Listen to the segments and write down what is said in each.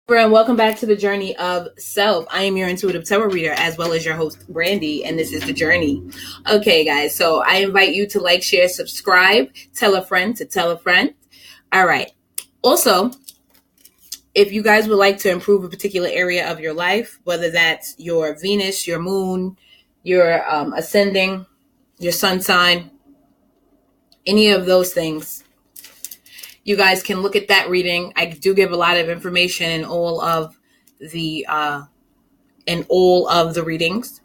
And welcome back to the journey of self. I am your intuitive tarot reader as well as your host, Brandy, and this is the journey. Okay, guys, so I invite you to like, share, subscribe, tell a friend to tell a friend. All right. Also, if you guys would like to improve a particular area of your life, whether that's your Venus, your moon, your ascending, your sun sign, any of those things, you guys can look at that reading. I do give a lot of information in all of the readings.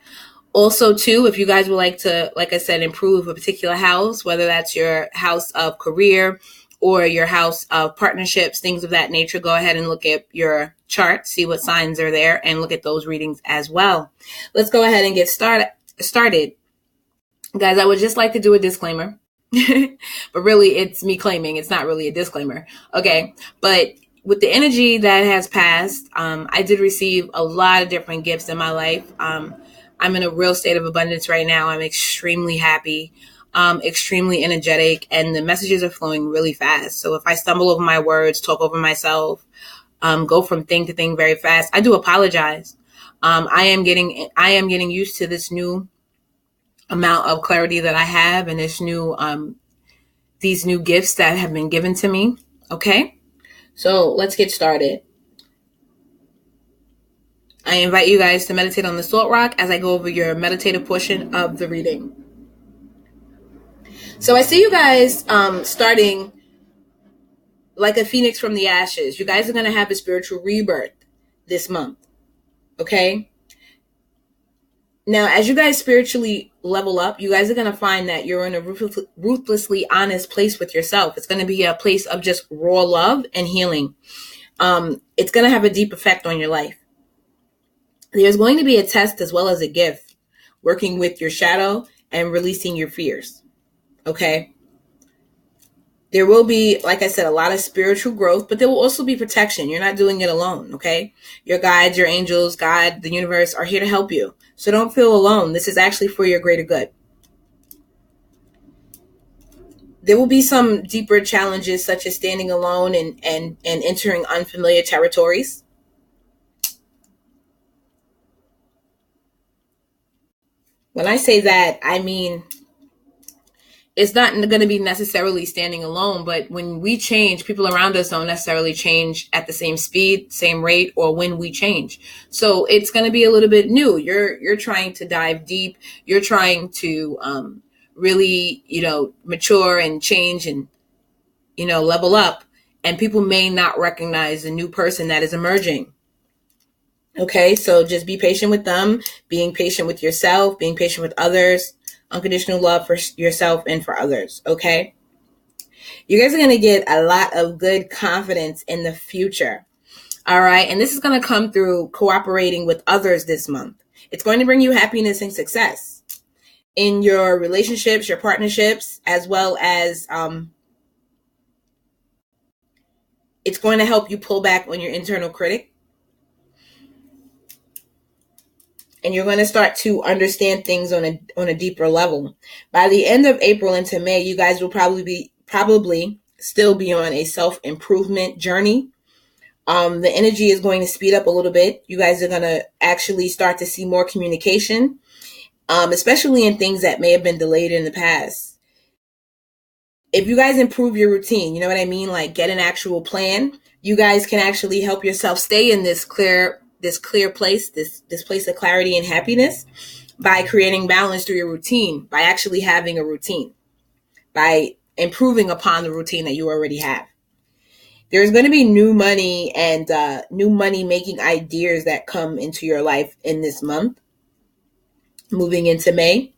Also, too, if you guys would like to, like I said, improve a particular house, whether that's your house of career or your house of partnerships, things of that nature, go ahead and look at your chart, see what signs are there, and look at those readings as well. Let's go ahead and get started. Guys, I would just like to do a disclaimer. But really, it's me claiming. It's not really a disclaimer. Okay. But with the energy that has passed, I did receive a lot of different gifts in my life. I'm in a real state of abundance right now. I'm extremely happy, extremely energetic, and the messages are flowing really fast. So if I stumble over my words, talk over myself, go from thing to thing very fast, I do apologize. I am getting used to this new amount of clarity that I have and this these new gifts that have been given to me. Okay, so let's get started. I invite you guys to meditate on the salt rock as I go over your meditative portion of the reading. So I see you guys starting like a phoenix from the ashes. You guys are going to have a spiritual rebirth this month. Okay. Now, as you guys spiritually level up, you guys are going to find that you're in a ruthlessly honest place with yourself. It's going to be a place of just raw love and healing. It's going to have a deep effect on your life. There's going to be a test as well as a gift, working with your shadow and releasing your fears. Okay. There will be, like I said, a lot of spiritual growth, but there will also be protection. You're not doing it alone, okay? Your guides, your angels, God, the universe are here to help you. So don't feel alone. This is actually for your greater good. There will be some deeper challenges, such as standing alone and entering unfamiliar territories. When I say that, I mean it's not going to be necessarily standing alone, but when we change, people around us don't necessarily change at the same speed, same rate, or when we change. So it's going to be a little bit new. You're trying to dive deep. You're trying to really, mature and change and, level up. And people may not recognize the new person that is emerging. Okay, so just be patient with them, being patient with yourself, being patient with others. Unconditional love for yourself and for others. Okay. You guys are going to get a lot of good confidence in the future. All right. And this is going to come through cooperating with others this month. It's going to bring you happiness and success in your relationships, your partnerships, as well as it's going to help you pull back on your internal critic. And you're going to start to understand things on a deeper level. By the end of April into May, you guys will probably still be on a self-improvement journey. The energy is going to speed up a little bit. You guys are going to actually start to see more communication, especially in things that may have been delayed in the past. If you guys improve your routine, you know what I mean? Like get an actual plan, you guys can actually help yourself stay in this clear place, this place of clarity and happiness by creating balance through your routine, by actually having a routine, by improving upon the routine that you already have. There's going to be new money and new money making ideas that come into your life in this month, moving into May.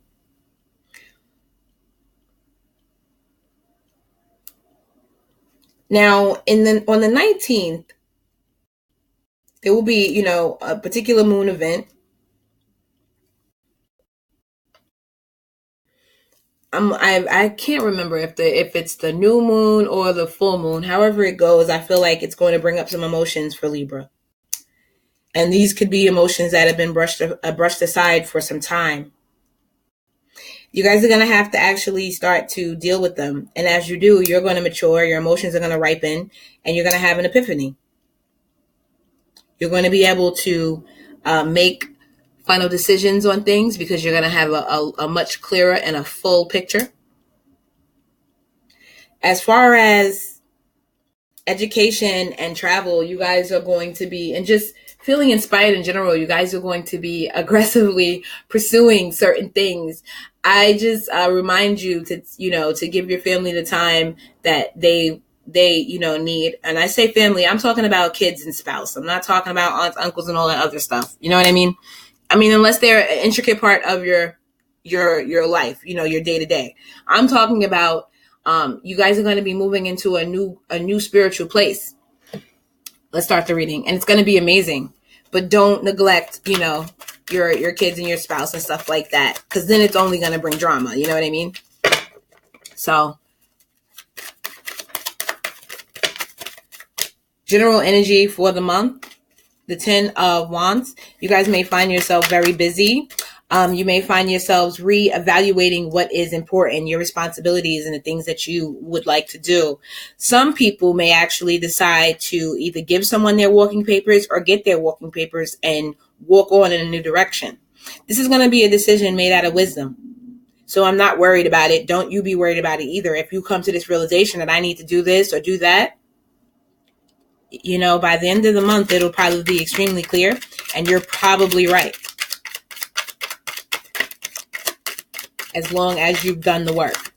Now, on the 19th, there will be, a particular moon event. I can't remember if it's the new moon or the full moon. However it goes, I feel like it's going to bring up some emotions for Libra. And these could be emotions that have been brushed aside for some time. You guys are going to have to actually start to deal with them. And as you do, you're going to mature, your emotions are going to ripen, and you're going to have an epiphany. You're going to be able to make final decisions on things because you're going to have a much clearer and a full picture. As far as education and travel, you guys are going to be, and just feeling inspired in general, you guys are going to be aggressively pursuing certain things. I just remind you to give your family the time that they need. And I say family, I'm talking about kids and spouse. I'm not talking about aunts, uncles, and all that other stuff. You know what I mean? I mean, unless they're an intricate part of your life, your day to day. I'm talking about you guys are going to be moving into a new spiritual place. Let's start the reading, and it's going to be amazing. But don't neglect, your kids and your spouse and stuff like that, because then it's only going to bring drama. You know what I mean? So, general energy for the month. The 10 of Wands. You guys may find yourself very busy. You may find yourselves reevaluating what is important, your responsibilities and the things that you would like to do. Some people may actually decide to either give someone their walking papers or get their walking papers and walk on in a new direction. This is going to be a decision made out of wisdom. So I'm not worried about it. Don't you be worried about it either. If you come to this realization that I need to do this or do that, by the end of the month, it'll probably be extremely clear, and you're probably right. As long as you've done the work,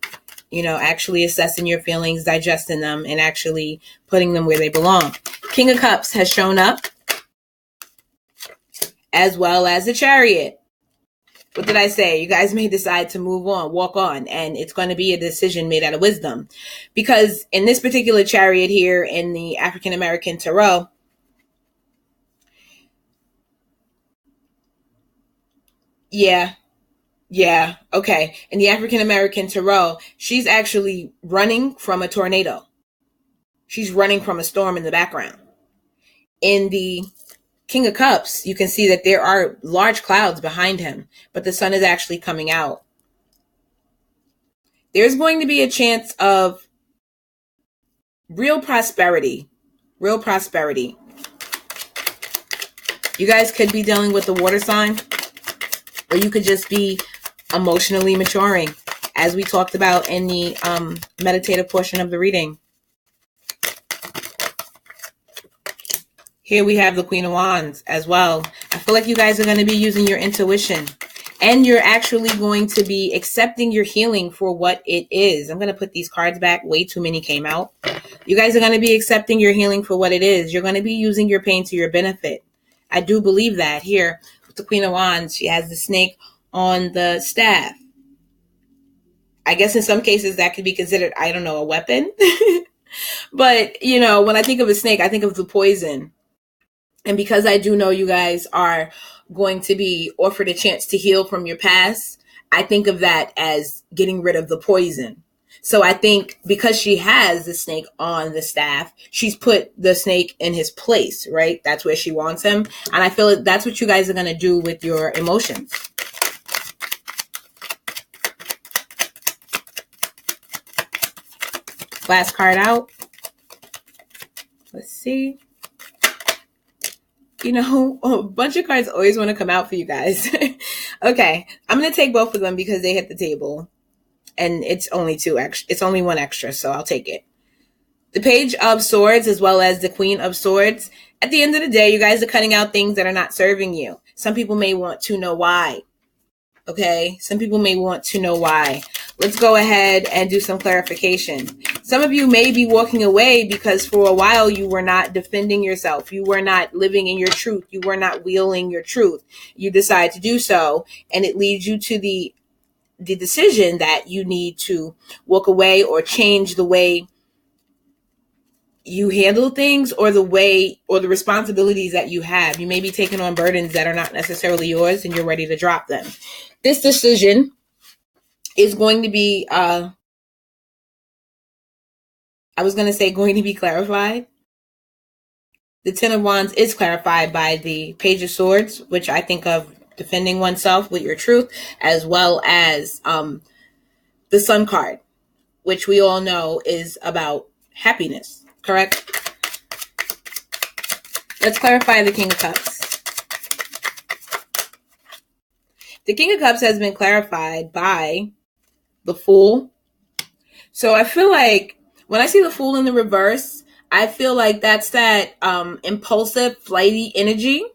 actually assessing your feelings, digesting them, and actually putting them where they belong. King of Cups has shown up, as well as the Chariot. What did I say? You guys may decide to move on, walk on, and it's going to be a decision made out of wisdom. Because in this particular Chariot here in the African American Tarot, yeah, okay. In the African American Tarot, she's actually running from a tornado. She's running from a storm in the background. In the King of Cups, you can see that there are large clouds behind him, but the sun is actually coming out. There's going to be a chance of real prosperity. You guys could be dealing with the water sign, or you could just be emotionally maturing, as we talked about in the meditative portion of the reading. Here we have the Queen of Wands as well. I feel like you guys are going to be using your intuition, and you're actually going to be accepting your healing for what it is. I'm going to put these cards back. Way too many came out. You guys are going to be accepting your healing for what it is. You're going to be using your pain to your benefit. I do believe that. Here with the Queen of Wands, she has the snake on the staff. I guess in some cases that could be considered, I don't know, a weapon. But, when I think of a snake, I think of the poison. And because I do know you guys are going to be offered a chance to heal from your past, I think of that as getting rid of the poison. So I think because she has the snake on the staff, she's put the snake in his place, right? That's where she wants him. And I feel like that's what you guys are going to do with your emotions. Last card out. Let's see. A bunch of cards always want to come out for you guys. Okay, I'm going to take both of them because they hit the table. And it's only it's only one extra, so I'll take it. The Page of Swords as well as the Queen of Swords. At the end of the day, you guys are cutting out things that are not serving you. Some people may want to know why. Okay, some people may want to know why. Let's go ahead and do some clarification. Some of you may be walking away because for a while you were not defending yourself. You were not living in your truth. You were not wielding your truth. You decide to do so, and it leads you to the decision that you need to walk away or change the way you handle things or the way or the responsibilities that you have. You may be taking on burdens that are not necessarily yours and you're ready to drop them. This decision is going to be, I was going to say going to be clarified. The Ten of Wands is clarified by the Page of Swords, which I think of defending oneself with your truth, as well as the Sun card, which we all know is about happiness, correct? Let's clarify the King of Cups. The King of Cups has been clarified by the Fool. So I feel like when I see the Fool in the reverse, I feel like that's that impulsive, flighty energy.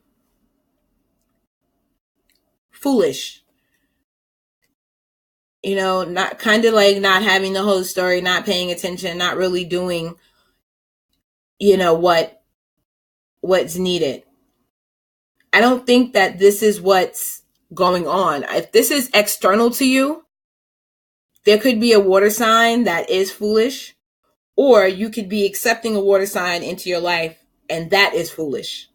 Foolish. You know, not kind of like not having the whole story, not paying attention, not really doing, you know, what's needed. I don't think that this is what's going on. If this is external to you, there could be a water sign that is foolish, or you could be accepting a water sign into your life, and that is foolish.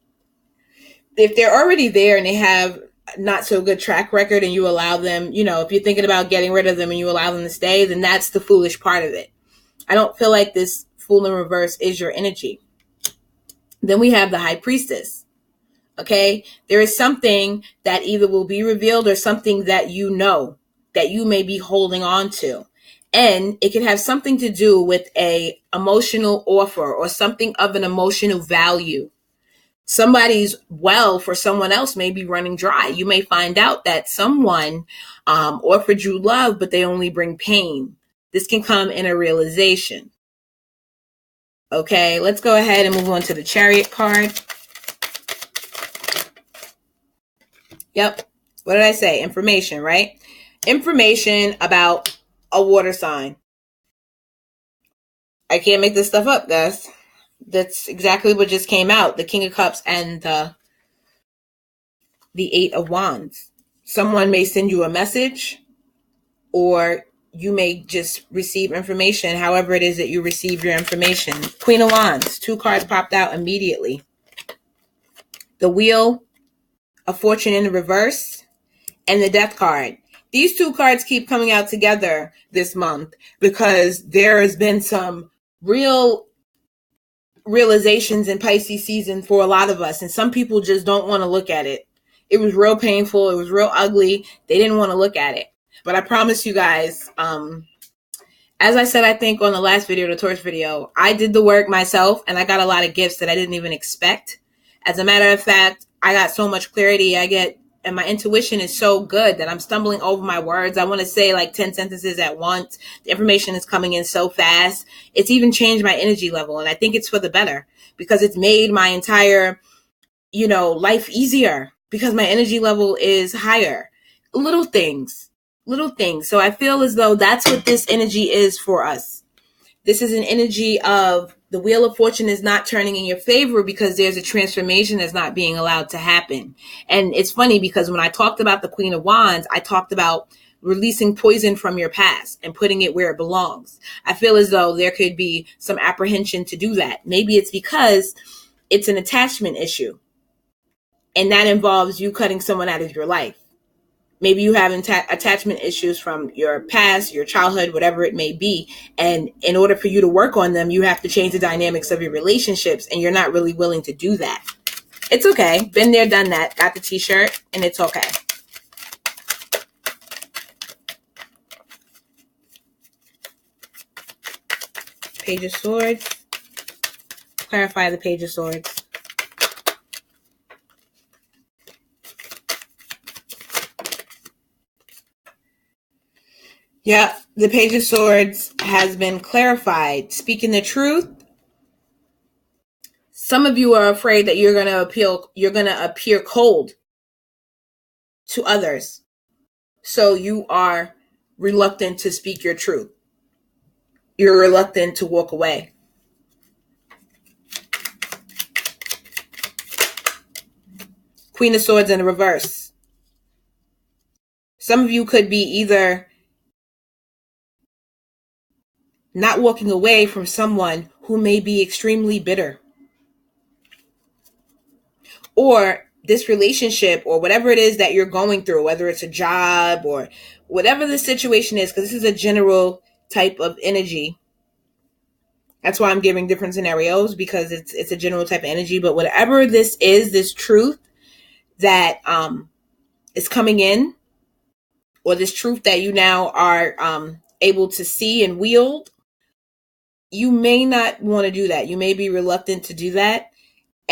If they're already there and they have not so good track record and you allow them, you know, if you're thinking about getting rid of them and you allow them to stay, then that's the foolish part of it. I don't feel like this Fool in reverse is your energy. Then we have the High Priestess. Okay, there is something that either will be revealed or something that you know that you may be holding on to. And it can have something to do with a emotional offer or something of an emotional value. Somebody's well for someone else may be running dry. You may find out that someone offered you love, but they only bring pain. This can come in a realization. Okay, let's go ahead and move on to the Chariot card. Yep. What did I say? Information, right? Information about a water sign. I can't make this stuff up, guys. That's exactly what just came out. The King of Cups and the Eight of Wands. Someone may send you a message, or you may just receive information, however it is that you receive your information. Queen of Wands. 2 cards popped out immediately. The Wheel of Fortune in the reverse, and the Death card. These 2 cards keep coming out together this month because there has been some real realizations in Pisces season for a lot of us, and some people just don't want to look at it. It was real painful. It was real ugly. They didn't want to look at it. But I promise you guys, as I said, I think on the last video, the Taurus video, I did the work myself, and I got a lot of gifts that I didn't even expect. As a matter of fact, I got so much clarity. And my intuition is so good that I'm stumbling over my words. I want to say like 10 sentences at once. The information is coming in so fast. It's even changed my energy level. And I think it's for the better because it's made my entire, you know, life easier because my energy level is higher. Little things. So I feel as though that's what this energy is for us. This is an energy of the Wheel of Fortune is not turning in your favor because there's a transformation that's not being allowed to happen. And it's funny because when I talked about the Queen of Wands, I talked about releasing poison from your past and putting it where it belongs. I feel as though there could be some apprehension to do that. Maybe it's because it's an attachment issue, and that involves you cutting someone out of your life. Maybe you have attachment issues from your past, your childhood, whatever it may be. And in order for you to work on them, you have to change the dynamics of your relationships. And you're not really willing to do that. It's okay. Been there, done that. Got the t-shirt, and it's okay. Page of Swords. Clarify the Page of Swords. Yeah, the Page of Swords has been clarified. Speaking the truth, some of you are afraid that you're going to appear cold to others. So you are reluctant to speak your truth. You're reluctant to walk away. Queen of Swords in the reverse. Some of you could be either not walking away from someone who may be extremely bitter, or this relationship or whatever it is that you're going through, whether it's a job or whatever the situation is, because this is a general type of energy. That's why I'm giving different scenarios, because it's a general type of energy. But whatever this is, this truth that is coming in, or this truth that you now are able to see and wield, you may not want to do that. You may be reluctant to do that.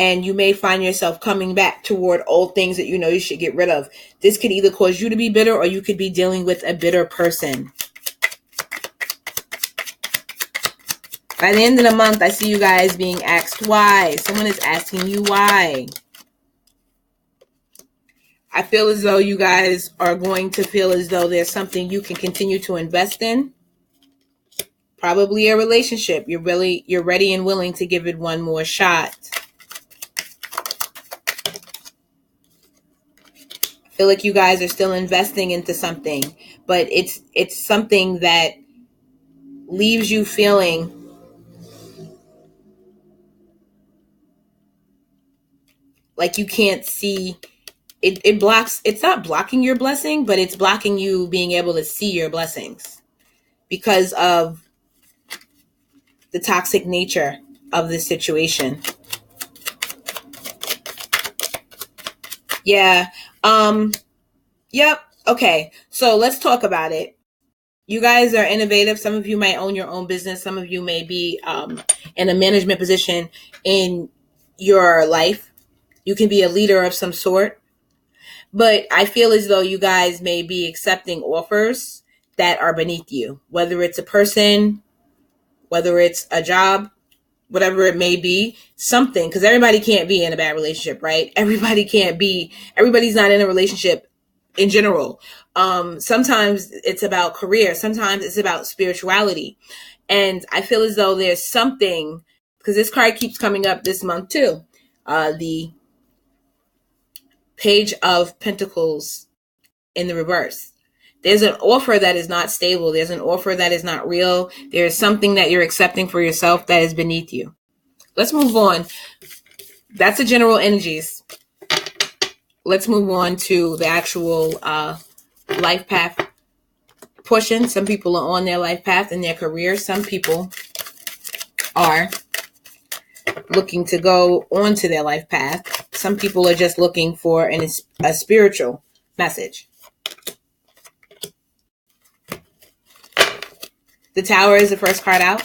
and you may find yourself coming back toward old things that you know you should get rid of. This could either cause you to be bitter, or you could be dealing with a bitter person. By the end of the month, I see you guys being asked why. Someone is asking you why. I feel as though you guys are going to feel as though there's something you can continue to invest in. Probably a relationship. You're ready and willing to give it one more shot. I feel like you guys are still investing into something, but it's something that leaves you feeling like you can't see. It blocks. It's not blocking your blessing, but it's blocking you being able to see your blessings because of the toxic nature of this situation. Yeah. Yep. Okay. So let's talk about it. You guys are innovative. Some of you might own your own business. Some of you may be in a management position in your life. You can be a leader of some sort. But I feel as though you guys may be accepting offers that are beneath you, whether it's a person, whether it's a job, whatever it may be, something, because everybody can't be in a bad relationship, right? Everybody's not in a relationship in general. Sometimes it's about career. Sometimes it's about spirituality. And I feel as though there's something, because this card keeps coming up this month too. The Page of Pentacles in the reverse. There's an offer that is not stable. There's an offer that is not real. There's something that you're accepting for yourself that is beneath you. Let's move on. That's the general energies. Let's move on to the actual life path portion. Some people are on their life path in their career. Some people are looking to go on to their life path. Some people are just looking for a spiritual message. The Tower is the first card out.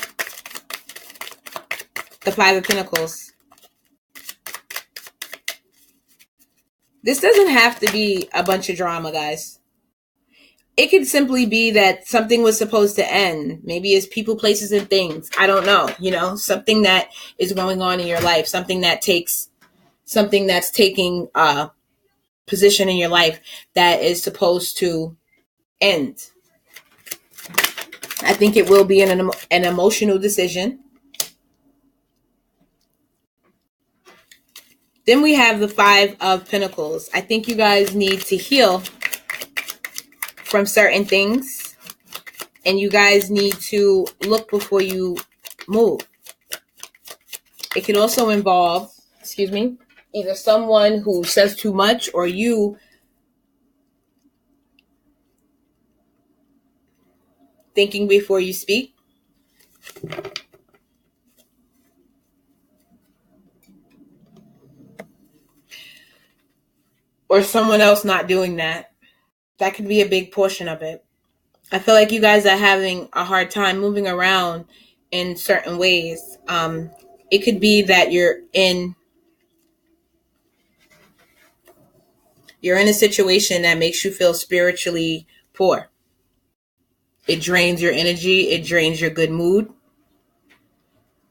The Five of Pentacles. This doesn't have to be a bunch of drama, guys. It could simply be that something was supposed to end. Maybe it's people, places, and things. I don't know. Something that is going on in your life. Something that's taking position in your life that is supposed to end. I think it will be an emotional decision. Then we have the Five of Pentacles. I think you guys need to heal from certain things, and you guys need to look before you move. It can also involve, either someone who says too much or you thinking before you speak. Or someone else not doing that. That could be a big portion of it. I feel like you guys are having a hard time moving around in certain ways. It could be that you're in a situation that makes you feel spiritually poor. It drains your energy. It drains your good mood.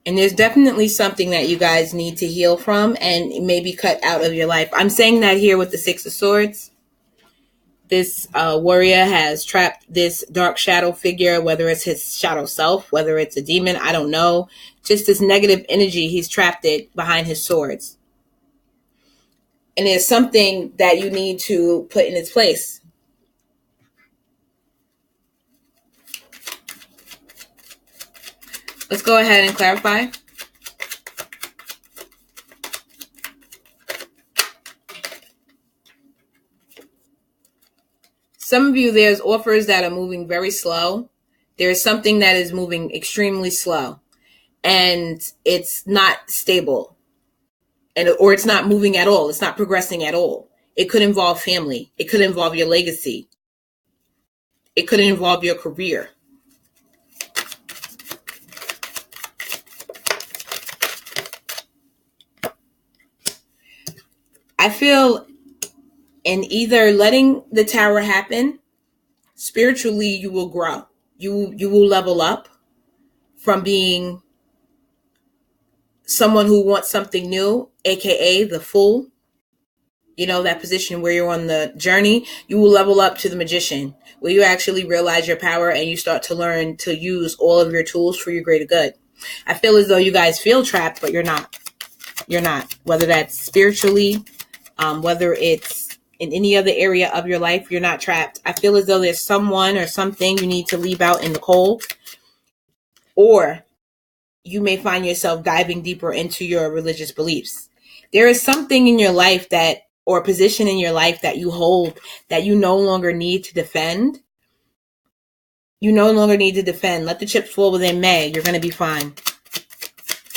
And there's definitely something that you guys need to heal from and maybe cut out of your life. I'm saying that here with the Six of Swords. This warrior has trapped this dark shadow figure, whether it's his shadow self, whether it's a demon, I don't know. Just this negative energy, he's trapped it behind his swords. And there's something that you need to put in its place. Let's go ahead and clarify. Some of you, there's offers that are moving very slow. There's something that is moving extremely slow. And it's not stable. Or it's not moving at all. It's not progressing at all. It could involve family. It could involve your legacy. It could involve your career. I feel in either letting the tower happen, spiritually you will grow. You will level up from being someone who wants something new, aka the fool. You know, that position where you're on the journey, you will level up to the magician, where you actually realize your power and you start to learn to use all of your tools for your greater good. I feel as though you guys feel trapped, but you're not. You're not. Whether that's spiritually, whether it's in any other area of your life, you're not trapped. I feel as though there's someone or something you need to leave out in the cold, or you may find yourself diving deeper into your religious beliefs. There is something in your life that, or a position in your life that you hold that you no longer need to defend. You no longer need to defend. Let the chips fall where they may. You're going to be fine.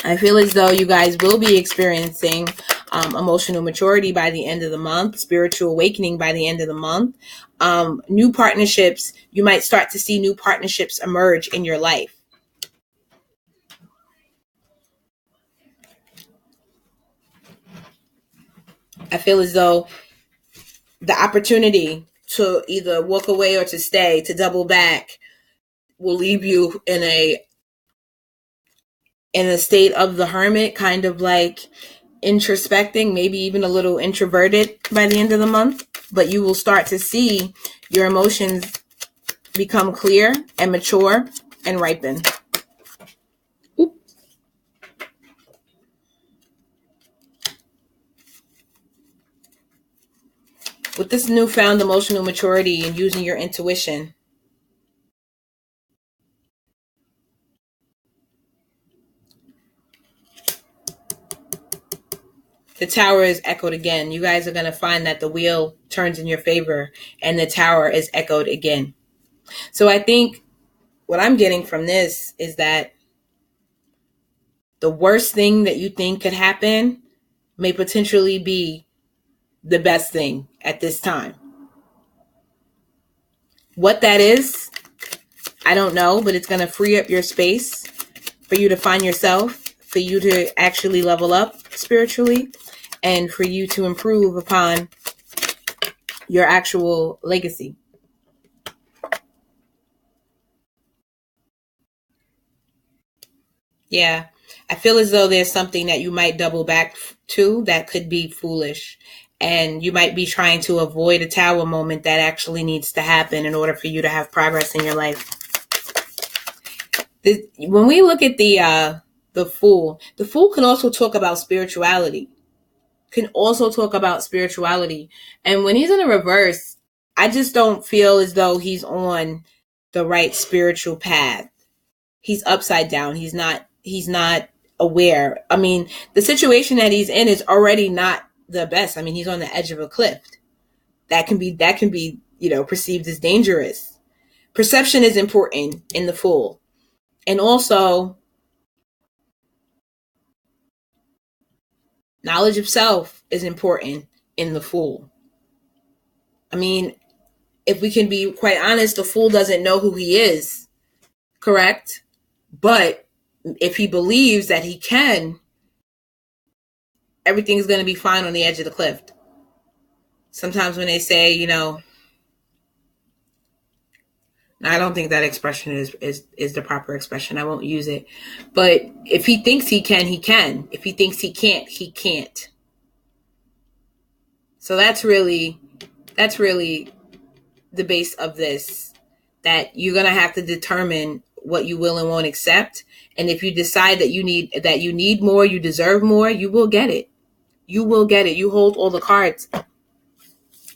I feel as though you guys will be experiencing emotional maturity by the end of the month, spiritual awakening by the end of the month. New partnerships, you might start to see new partnerships emerge in your life. I feel as though the opportunity to either walk away or to stay, to double back, will leave you in a state of the hermit, kind of like introspecting, maybe even a little introverted by the end of the month. But you will start to see your emotions become clear and mature and ripen. Oop. With this newfound emotional maturity and using your intuition, the tower is echoed again. You guys are going to find that the wheel turns in your favor and the tower is echoed again. So I think what I'm getting from this is that the worst thing that you think could happen may potentially be the best thing at this time. What that is, I don't know, but it's going to free up your space for you to find yourself, for you to actually level up spiritually, and for you to improve upon your actual legacy. Yeah, I feel as though there's something that you might double back to that could be foolish. And you might be trying to avoid a tower moment that actually needs to happen in order for you to have progress in your life. When we look at the fool can also talk about spirituality. And when he's in a reverse, I just don't feel as though he's on the right spiritual path. He's upside down. He's not aware. I mean, the situation that he's in is already not the best. I mean, he's on the edge of a cliff. That can be, perceived as dangerous. Perception is important in the fool. And also, knowledge of self is important in the fool. I mean, if we can be quite honest, the fool doesn't know who he is. Correct? But if he believes that he can, everything's going to be fine on the edge of the cliff. Sometimes when they say, I don't think that expression is the proper expression. I won't use it. But if he thinks he can, he can. If he thinks he can't, he can't. So that's really the base of this, that you're going to have to determine what you will and won't accept. And if you decide that you need more, you deserve more, you will get it. You will get it. You hold all the cards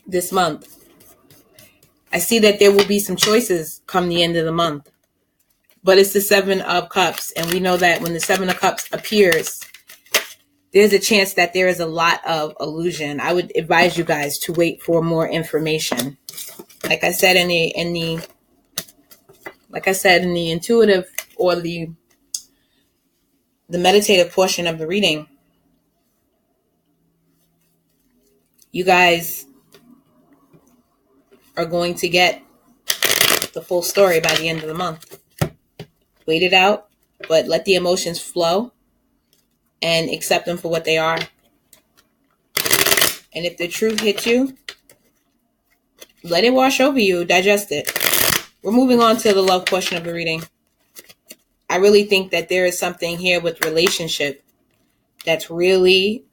this month. I see that there will be some choices come the end of the month. But it's the 7 of Cups. And we know that when the 7 of Cups appears, there's a chance that there is a lot of illusion. I would advise you guys to wait for more information. Like I said in the intuitive or the meditative portion of the reading, you guys are going to get the full story by the end of the month. Wait it out, but let the emotions flow and accept them for what they are. And if the truth hits you, let it wash over you. Digest it. We're moving on to the love portion of the reading. I really think that there is something here with relationship that's really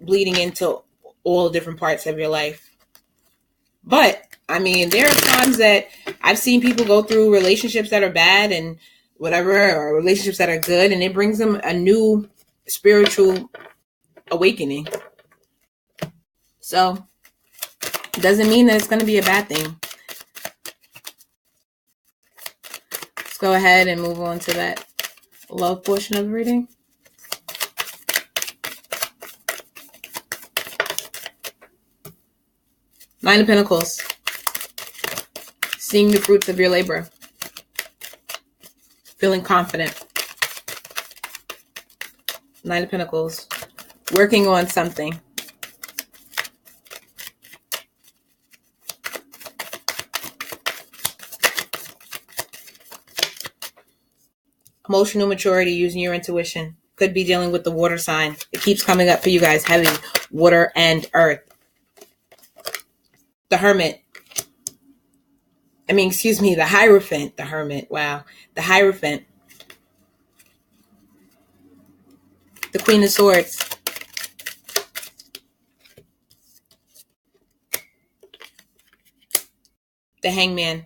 bleeding into all different parts of your life. But, I mean, there are times that I've seen people go through relationships that are bad and whatever, or relationships that are good, and it brings them a new spiritual awakening. So, it doesn't mean that it's going to be a bad thing. Let's go ahead and move on to that love portion of the reading. Nine of Pentacles. Seeing the fruits of your labor. Feeling confident. Nine of Pentacles. Working on something. Emotional maturity, using your intuition. Could be dealing with the water sign. It keeps coming up for you guys. Heavy. Water and earth. The Hermit. The Hierophant. The Hermit. Wow. The Hierophant. The Queen of Swords. The Hangman.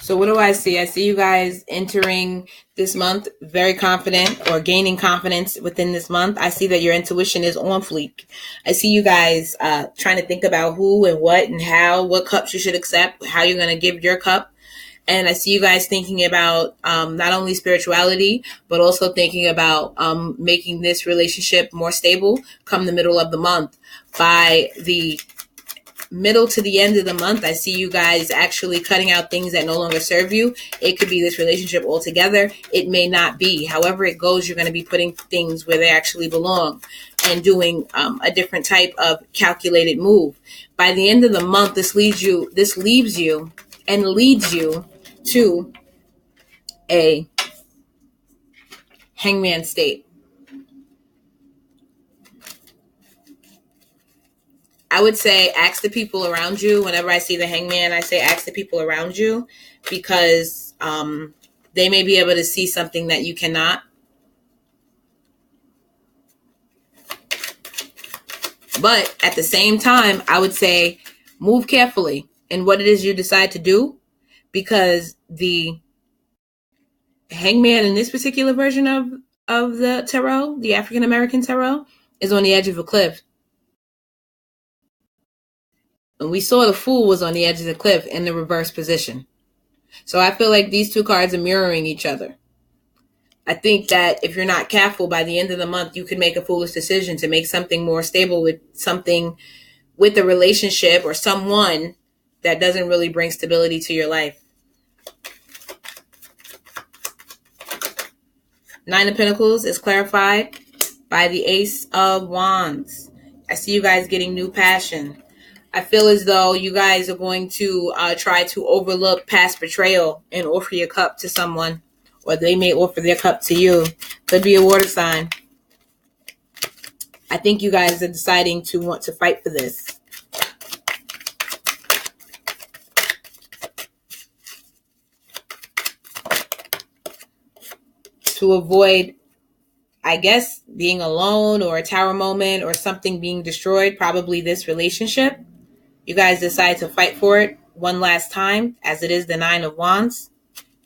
So what do I see? I see you guys entering this month very confident, or gaining confidence within this month. I see that your intuition is on fleek. I see you guys trying to think about who and what and how, what cups you should accept, how you're going to give your cup. And I see you guys thinking about not only spirituality, but also thinking about making this relationship more stable come the middle of the month. By the middle to the end of the month, I see you guys actually cutting out things that no longer serve you. It could be this relationship altogether. It may not be. However it goes, you're going to be putting things where they actually belong and doing a different type of calculated move. By the end of the month, this leaves you and leads you to a hangman state. I would say ask the people around you. Whenever I see the hangman, I say ask the people around you, because they may be able to see something that you cannot. But at the same time, I would say move carefully in what it is you decide to do, because the hangman in this particular version of the tarot, the African American tarot, is on the edge of a cliff. And we saw the Fool was on the edge of the cliff in the reverse position. So I feel like these two cards are mirroring each other. I think that if you're not careful, by the end of the month, you could make a foolish decision to make something more stable with something, with a relationship or someone that doesn't really bring stability to your life. Nine of Pentacles is clarified by the Ace of Wands. I see you guys getting new passion. I feel as though you guys are going to try to overlook past betrayal and offer your cup to someone, or they may offer their cup to you. Could be a water sign. I think you guys are deciding to want to fight for this. To avoid, I guess, being alone or a tower moment or something being destroyed, probably this relationship. You guys decide to fight for it one last time, as it is the Nine of Wands.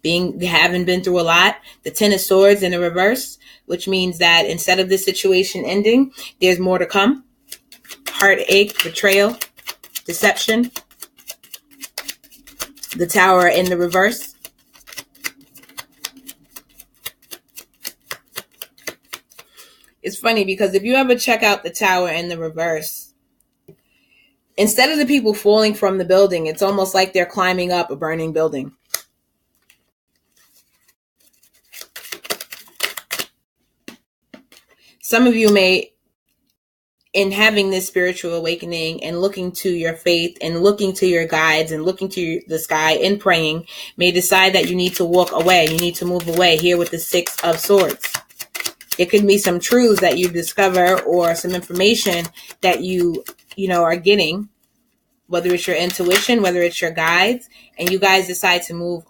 Having been through a lot. The Ten of Swords in the reverse, which means that instead of this situation ending, there's more to come. Heartache, betrayal, deception. The Tower in the reverse. It's funny because if you ever check out the Tower in the reverse, instead of the people falling from the building, it's almost like they're climbing up a burning building. Some of you may, in having this spiritual awakening and looking to your faith and looking to your guides and looking to the sky and praying, may decide that you need to walk away. You need to move away here with the Six of Swords. It could be some truths that you discover or some information that you are getting, whether it's your intuition, whether it's your guides, and you guys decide to move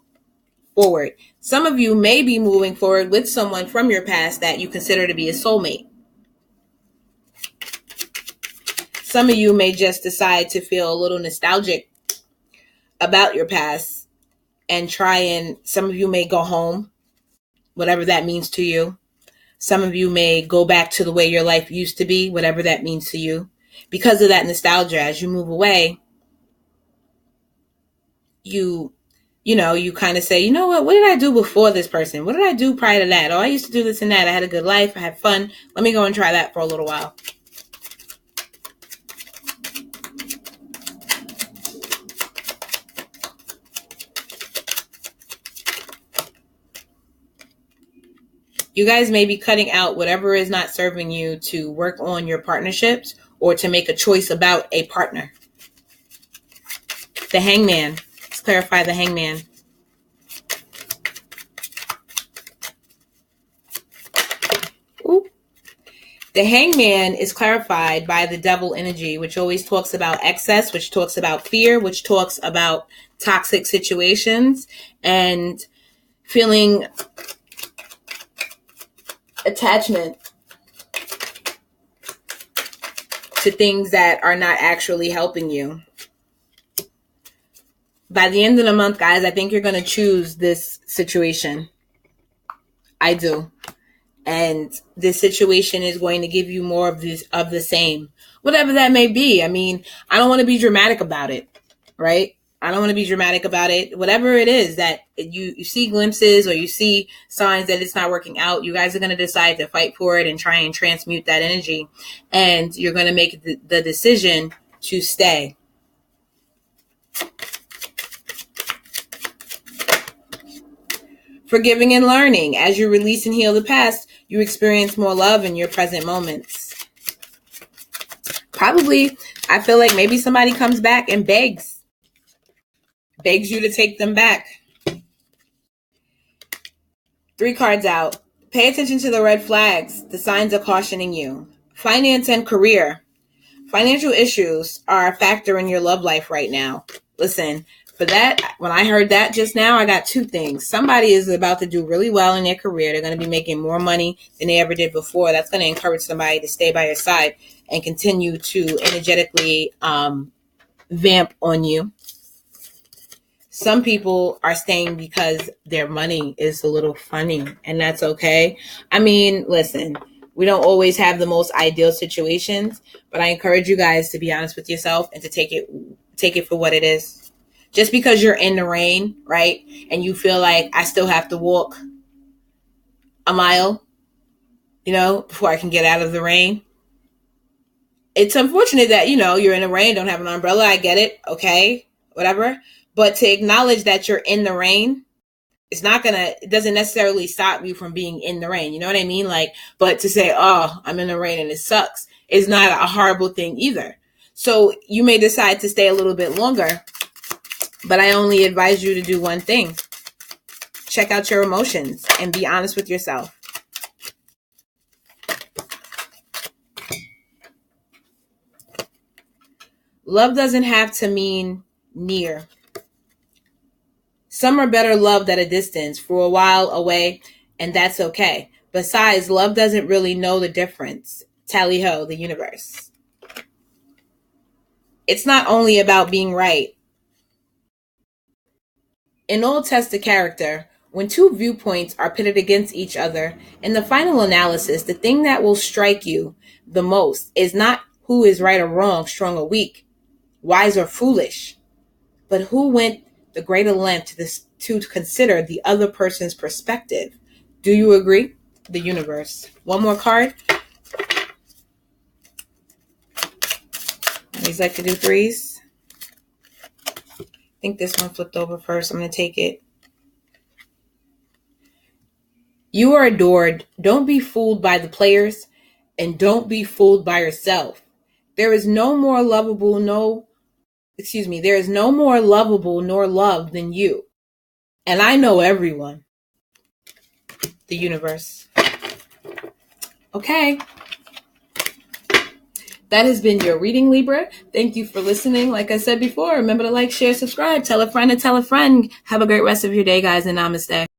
forward. Some of you may be moving forward with someone from your past that you consider to be a soulmate. Some of you may just decide to feel a little nostalgic about your past and some of you may go home, whatever that means to you. Some of you may go back to the way your life used to be, whatever that means to you. Because of that nostalgia, as you move away, you kind of say, you know what did I do before this person? What did I do prior to that? Oh, I used to do this and that. I had a good life. I had fun. Let me go and try that for a little while. You guys may be cutting out whatever is not serving you to work on your partnerships or to make a choice about a partner. The Hangman. Let's clarify the Hangman. Ooh. The Hangman is clarified by the devil energy, which always talks about excess, which talks about fear, which talks about toxic situations and feeling attachment to things that are not actually helping you. By the end of the month, guys, I think you're going to choose this situation. I do. And this situation is going to give you more of the same, whatever that may be. I mean, I don't want to be dramatic about it, right? I don't want to be dramatic about it. Whatever it is that you see glimpses or you see signs that it's not working out, you guys are going to decide to fight for it and try and transmute that energy. And you're going to make the decision to stay. Forgiving and learning. As you release and heal the past, you experience more love in your present moments. Probably, I feel like maybe somebody comes back and begs you to take them back. 3 cards out. Pay attention to the red flags. The signs are cautioning you. Finance and career. Financial issues are a factor in your love life right now. Listen, for that, when I heard that just now, I got 2 things. Somebody is about to do really well in their career. They're going to be making more money than they ever did before. That's going to encourage somebody to stay by your side and continue to energetically vamp on you. Some people are staying because their money is a little funny, and that's okay. I mean, listen, we don't always have the most ideal situations, but I encourage you guys to be honest with yourself and to take it for what it is. Just because you're in the rain, right, and you feel like I still have to walk a mile, before I can get out of the rain. It's unfortunate that, you're in the rain, don't have an umbrella. I get it. Okay, whatever. But to acknowledge that you're in the rain, it doesn't necessarily stop you from being in the rain. You know what I mean? But to say, oh, I'm in the rain and it sucks is not a horrible thing either. So you may decide to stay a little bit longer, but I only advise you to do one thing. Check out your emotions and be honest with yourself. Love doesn't have to mean near. Some are better loved at a distance, for a while away, and that's okay. Besides, love doesn't really know the difference. Tally ho, the universe. It's not only about being right. In all tests of character, when 2 viewpoints are pitted against each other, in the final analysis, the thing that will strike you the most is not who is right or wrong, strong or weak, wise or foolish, but who went the greater length to consider the other person's perspective. Do you agree? The universe. One more card. I always like to do 3s. I think this one flipped over first. I'm going to take it. You are adored. Don't be fooled by the players, and don't be fooled by yourself. There is no more lovable nor loved than you. And I know everyone. The universe. Okay. That has been your reading, Libra. Thank you for listening. Like I said before, remember to like, share, subscribe, tell a friend to tell a friend. Have a great rest of your day, guys, and namaste.